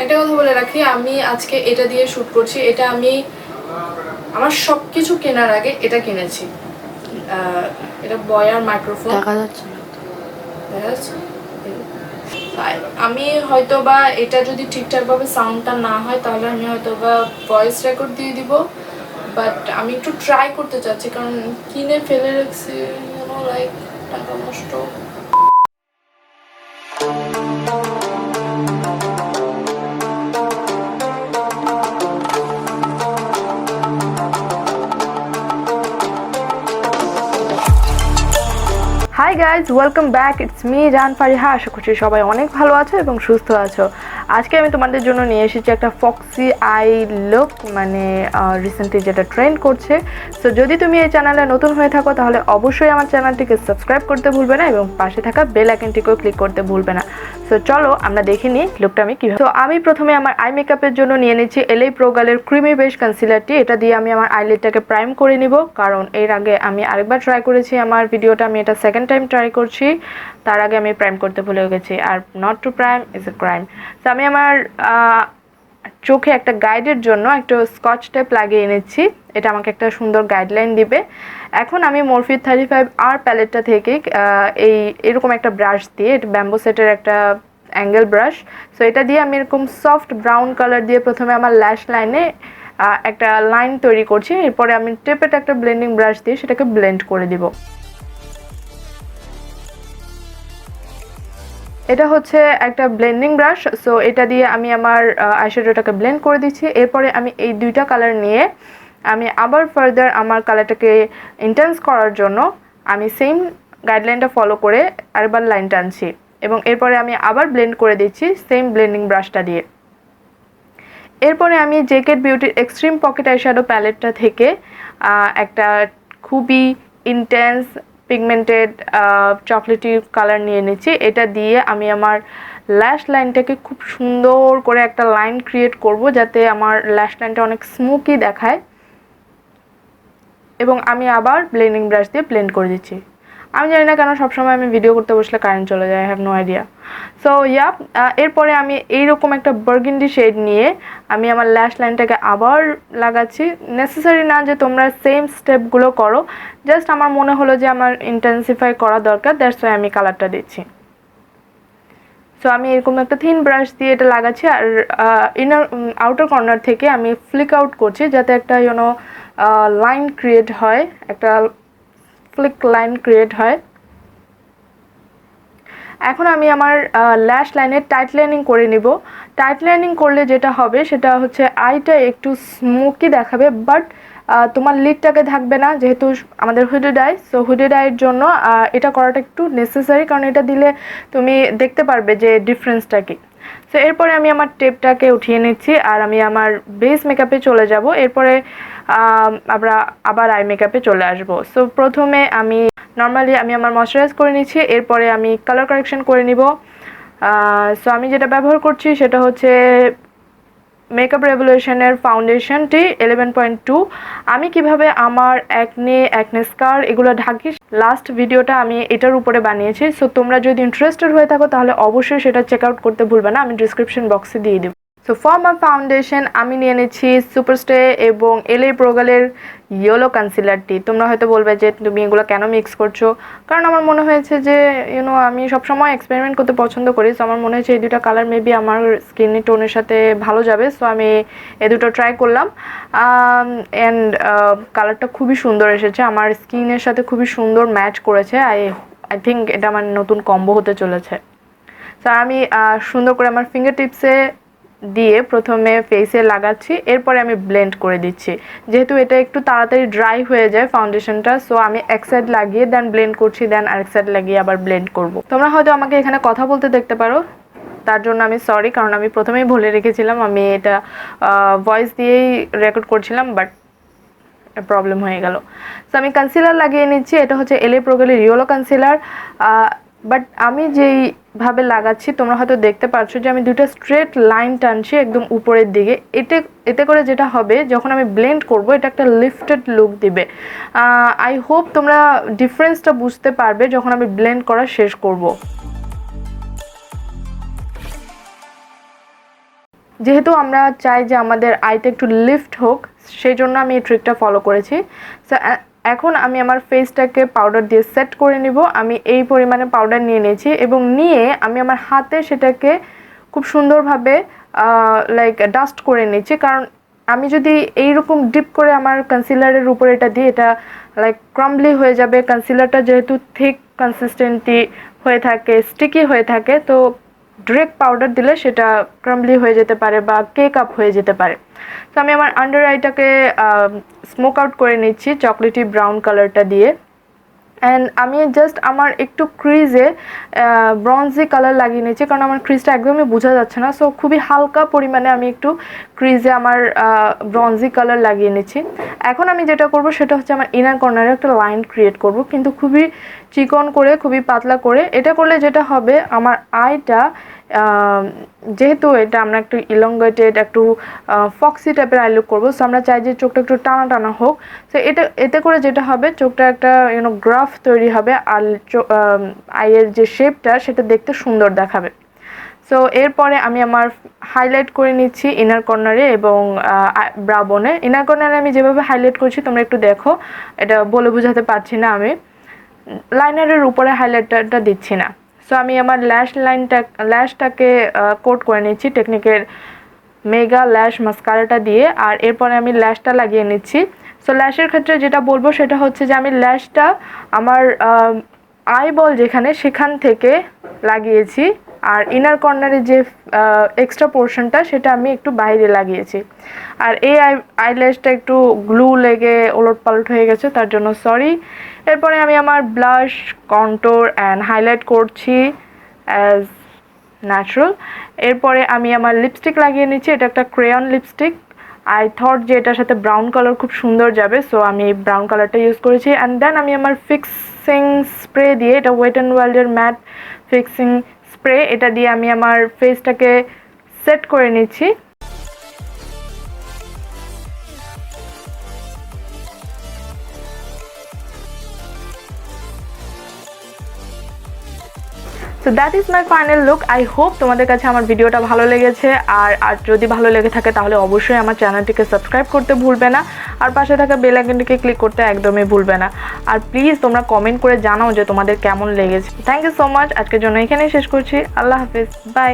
একটা কথা বলে রাখি, আমি আজকে এটা দিয়ে শ্যুট করছি। এটা আমি আমার সব কিছু কেনার আগে এটা কিনেছি। এটা বয়ার মাইক্রোফোন, দেখা যাচ্ছে না। দেখা যাচ্ছে। আমি হয়তো বা এটা যদি ঠিকঠাকভাবে সাউন্ডটা না হয় তাহলে আমি হয়তো বা ভয়েস রেকর্ড দিয়ে দিব, বাট আমি একটু ট্রাই করতে চাচ্ছি কারণ কিনে ফেলে রাখছি, লাইক টাকা নষ্ট। Hi guys, welcome back, it's me জান ফারিহা। আশা করছি সবাই অনেক ভালো আছো এবং সুস্থ আছো। আজকে আমি তোমাদের জন্য নিয়ে এসেছি একটা ফক্সি আই লুক, মানে রিসেন্টলি যেটা ট্রেন্ড করছে। সো যদি তুমি এই চ্যানেলে নতুন হয়ে থাকো তাহলে অবশ্যই আমার চ্যানেলটিকে সাবস্ক্রাইব করতে ভুলবে না এবং পাশে থাকা বেল আইকনটিকেও ক্লিক করতে ভুলবে না। সো চলো আমরা দেখে নিই লুকটা আমি কীভাবে। তো আমি প্রথমে আমার আই মেকআপের জন্য নিয়ে নিচ্ছি LA Pro গালের ক্রিমি বেস কনসিলারটি। এটা দিয়ে আমি আমার আইলিডটাকে প্রাইম করে নিব, কারণ এর আগে আমি আরেকবার ট্রাই করেছি আমার ভিডিওটা, আমি এটা সেকেন্ড টাইম ট্রাই করছি। তার আগে আমি প্রাইম করতে ভুলে গেছি, আর not to prime is a crime. তো আমি আমার চোখে একটা গাইডের জন্য একটা স্কচ টেপ লাগিয়ে এনেছি। এটা আমাকে একটা সুন্দর গাইডলাইন দিবে। এখন আমি মরফি 35R প্যালেটটা থেকে এরকম একটা ব্রাশ দিয়ে, এটা ব্যাম্বো সেটের একটা অ্যাঙ্গেল ব্রাশ। সো এটা দিয়ে আমি এরকম সফট ব্রাউন কালার দিয়ে প্রথমে আমার ল্যাশ লাইনে একটা লাইন তৈরি করছি। এরপরে আমি টেপের একটা ব্লেন্ডিং ব্রাশ দিয়ে সেটাকে ব্লেন্ড করে দিব। এটা হচ্ছে একটা ব্লেন্ডিং ব্রাশ। সো এটা দিয়ে আমি আমার আইশ্যাডোটাকে ব্লেন্ড করে দিচ্ছি। এরপরে আমি এই দুইটা কালার নিয়ে আমি আবার ফার্দার আমার কালারটাকে ইন্টেন্স করার জন্য আমি সেম গাইডলাইনটা ফলো করে আরেকবার লাইন টানছি এবং এরপরে আমি আবার ব্লেন্ড করে দিচ্ছি সেম ব্লেন্ডিং ব্রাশটা দিয়ে। এরপরে আমি জেকেট বিউটির এক্সট্রিম পকেট আইশ্যাডো প্যালেটটা থেকে একটা খুবই ইন্টেন্স পিগমেন্টেড চকলেটি কালার নিয়ে নিচ্ছি। এটা দিয়ে আমি আমার ল্যাশ লাইনটাকে খুব সুন্দর করে একটা লাইন ক্রিয়েট করব, যাতে আমার ল্যাশ লাইনটা অনেক স্মোকি দেখায়। এবং আমি আবার ব্লেন্ডিং ব্রাশ দিয়ে ব্লেন্ড করে দিচ্ছি। আমি জানি না কেন সবসময় আমি ভিডিও করতে বসলে কারেন্ট চলে যায়, I have no idea. So এরপরে আমি এইরকম একটা বার্গেন্ডি শেড নিয়ে আমি আমার ল্যাশ লাইনটাকে আবার লাগাচ্ছি। নেসেসারি না যে তোমরা সেম স্টেপগুলো করো, জাস্ট আমার মনে হলো যে আমার ইন্টেন্সিফাই করা দরকার, দ্যাটস ওয়াই আমি কালারটা দিচ্ছি। সো আমি এরকম একটা থিন ব্রাশ দিয়ে এটা লাগাচ্ছি, আর আউটার কর্নার থেকে আমি ফ্লিক আউট করছি যাতে একটা লাইন ক্রিয়েট হয়, একটা ফ্লিক লাইন ক্রিয়েট হয়। এখন আমি আমার ল্যাশ লাইনে টাইট লাইনিং করে নিব। টাইট লাইনিং করলে যেটা হবে সেটা হচ্ছে আইটা একটু স্মোকি দেখাবে, বাট তোমার লিডটাকে থাকবে না, যেহেতু আমাদের হুডেড আই। সো হুডেড আইয়ের জন্য এটা করাটা একটু নেসেসারি, কারণ এটা দিলে তুমি দেখতে পারবে যে ডিফারেন্সটা কি। সো এরপরে আমি আমার টেপটাকে উঠিয়ে নিচ্ছি আর আমি আমার বেস মেকআপে চলে যাব। এরপরে আমরা আবার আই মেকআপে চলে আসবো। সো প্রথমে আমি নর্মালি আমার ময়শ্চারাইজ করে নিচ্ছি, এরপরে আমি কালার কারেকশন করে নিব। সো আমি যেটা ব্যবহার করছি সেটা হচ্ছে মেকআপ রেভলিউশনের ফাউন্ডেশনটি 11.2। আমি কিভাবে আমার অ্যাকনে স্কার এগুলো ঢাকি, লাস্ট ভিডিওটা আমি এটার উপরে বানিয়েছি। সো তোমরা যদি ইন্টারেস্টেড হয়ে থাকো তাহলে অবশ্যই সেটা চেক আউট করতে ভুলবে না, আমি ডিসক্রিপশন বক্সে দিয়ে দেবো। সো ফর মাই ফাউন্ডেশন আমি নিয়ে নিচ্ছি সুপারস্টে এবং LA Pro গালের ইয়েলো কনসিলারটি। তোমরা হয়তো বলবে যে তুমি এগুলো কেন মিক্স করছো, কারণ আমার মনে হয়েছে যে আমি সবসময় এক্সপেরিমেন্ট করতে পছন্দ করি। সো আমার মনে হয়েছে এই দুটো কালার মেবি আমার স্কিন টোনের সাথে ভালো যাবে। সো আমি এই দুটো ট্রাই করলাম অ্যান্ড কালারটা খুবই সুন্দর এসেছে, আমার স্কিনের সাথে খুবই সুন্দর ম্যাচ করেছে। আই থিঙ্ক এটা আমার নতুন কম্বো হতে চলেছে। সো আমি সুন্দর করে আমার ফিঙ্গার টিপসে দিয়ে প্রথমে ফেসে লাগাচ্ছি, এরপরে আমি ব্লেন্ড করে দিচ্ছি। যেহেতু এটা একটু তাড়াতাড়ি ড্রাই হয়ে যায় ফাউন্ডেশনটা, সো আমি এক সাইড লাগিয়ে দেন ব্লেন্ড করছি, দেন আরেক সাইড লাগিয়ে আবার ব্লেন্ড করব। তোমরা হয়তো আমাকে এখানে কথা বলতে দেখতে পারো, তার জন্য আমি সরি, কারণ আমি প্রথমেই বলে রেখেছিলাম আমি এটা ভয়েস দিয়েই রেকর্ড করছিলাম, বাট প্রবলেম হয়ে গেল। সো আমি কনসিলার লাগিয়ে নিচ্ছি। এটা হচ্ছে LA Pro গালের ইয়েলো কনসিলার, বাট আমি যেইভাবে লাগাচ্ছি তোমরা হয়তো দেখতে পাচ্ছ যে আমি দুটো স্ট্রেট লাইন টানছি একদম উপরের দিকে। এতে করে যেটা হবে যখন আমি ব্লেন্ড করব এটা একটা লিফটেড লুক দিবে। আই হোপ তোমরা ডিফারেন্সটা বুঝতে পারবে যখন আমি ব্লেন্ড করা শেষ করব। যেহেতু আমরা চাই যে আমাদের আইটা একটু লিফট হোক, সেই জন্য আমি এই ট্রিকটা ফলো করেছি। সো এখন আমি আমার ফেসটাকে পাউডার দিয়ে সেট করে নিব। আমি এই পরিমাণে পাউডার নিয়ে নিয়েছি এবং নিয়ে আমি আমার হাতে সেটাকে খুব সুন্দরভাবে লাইক ডাস্ট করে নিচ্ছি, কারণ আমি যদি এইরকম ডিপ করে আমার কনসিলারের উপরে এটা দিই, এটা লাইক ক্রাম্বলি হয়ে যাবে। কনসিলারটা যেহেতু থিক কনসিস্টেন্সি হয়ে থাকে, স্টিকি হয়ে থাকে, তো ডিরেক্ট পাউডার দিলে সেটা ক্রাম্বলি হয়ে যেতে পারে বা কেক আপ হয়ে যেতে পারে। তো আমি আমার আন্ডার আইটাকে স্মোক আউট করে নিচ্ছি চকলেটি ব্রাউন কালারটা দিয়ে। অ্যান্ড আমি জাস্ট আমার একটু ক্রিজে ব্রঞ্জি কালার লাগিয়ে নিয়েছি, কারণ আমার ক্রিজটা একদমই বোঝা যাচ্ছে না। সো খুবই হালকা পরিমাণে আমি একটু ক্রিজে আমার ব্রঞ্জি কালার লাগিয়ে নিচ্ছি। এখন আমি যেটা করব সেটা হচ্ছে আমার ইনার কর্নারে একটা লাইন ক্রিয়েট করব, কিন্তু খুবই চিকন করে, খুবই পাতলা করে। এটা করলে যেটা হবে, আমার আইটা যেহেতু এটা আমরা একটু ইলংগেটেড, একটু ফক্সি টাইপের আই লুক করবো, সো আমরা চাই যে চোখটা একটু টানা টানা হোক। সো এতে করে যেটা হবে, চোখটা একটা গ্রাফ তৈরি হবে, আর আইয়ের যে শেপটা সেটা দেখতে সুন্দর দেখাবে। সো এরপরে আমি আমার হাইলাইট করে নিচ্ছি ইনার কর্নারে এবং ব্রাউ বোনে। ইনার কর্নারে আমি যেভাবে হাইলাইট করছি তোমরা একটু দেখো, এটা বলে বোঝাতে পারছি না, আমি লাইনারের উপরে হাইলাইটারটা দিচ্ছি না। সো আমি আমার ল্যাশটাকে কোট করে নিচ্ছি টেকনিকের মেগা ল্যাশ মাস্কারাটা দিয়ে, আর এরপরে আমি ল্যাশটা লাগিয়ে নিচ্ছি। সো ল্যাশের ক্ষেত্রে যেটা বলবো সেটা হচ্ছে যে আমি ল্যাশটা আমার আইবল যেখানে সেখান থেকে লাগিয়েছি, আর ইনার কর্নারে যে এক্সট্রা পোর্শনটা সেটা আমি একটু বাইরে লাগিয়েছি। আর এই আইল্যাশটা একটু গ্লু লেগে ওলটপালট হয়ে গেছে, তার জন্য সরি। এরপরে আমি আমার ব্লাশ, কন্ট্যুর অ্যান্ড হাইলাইট করছি অ্যাজ ন্যাচারাল। এরপরে আমি আমার লিপস্টিক লাগিয়ে নিচ্ছি। এটা একটা ক্রেয়ন লিপস্টিক। আই থট যে এটার সাথে ব্রাউন কালার খুব সুন্দর যাবে, সো আমি ব্রাউন কালারটা ইউজ করেছি। অ্যান্ড দেন আমি আমার ফিক্সিং স্প্রে দিয়ে, এটা ওয়েট অ্যান্ড ওয়াইল্ডের ম্যাট ফিক্সিং স্প্রে, এটা দিয়ে আমি আমার ফেসটাকে সেট করে নিচ্ছি। So that is my final look. I hope তোমাদের কাছে আমার ভিডিওটা ভালো লেগেছে, আর যদি ভালো লেগে থাকে তাহলে অবশ্যই আমার চ্যানেলটিকে সাবস্ক্রাইব করতে ভুলবে না, আর পাশে থাকা বেল আইকনটিকে ক্লিক করতে একদমই ভুলবে না। আর প্লিজ তোমরা কমেন্ট করে জানাও যে তোমাদের কেমন লেগেছে। Thank you so much. আজকের জন্য এখানেই শেষ করছি। আল্লাহ হাফিজ, বাই।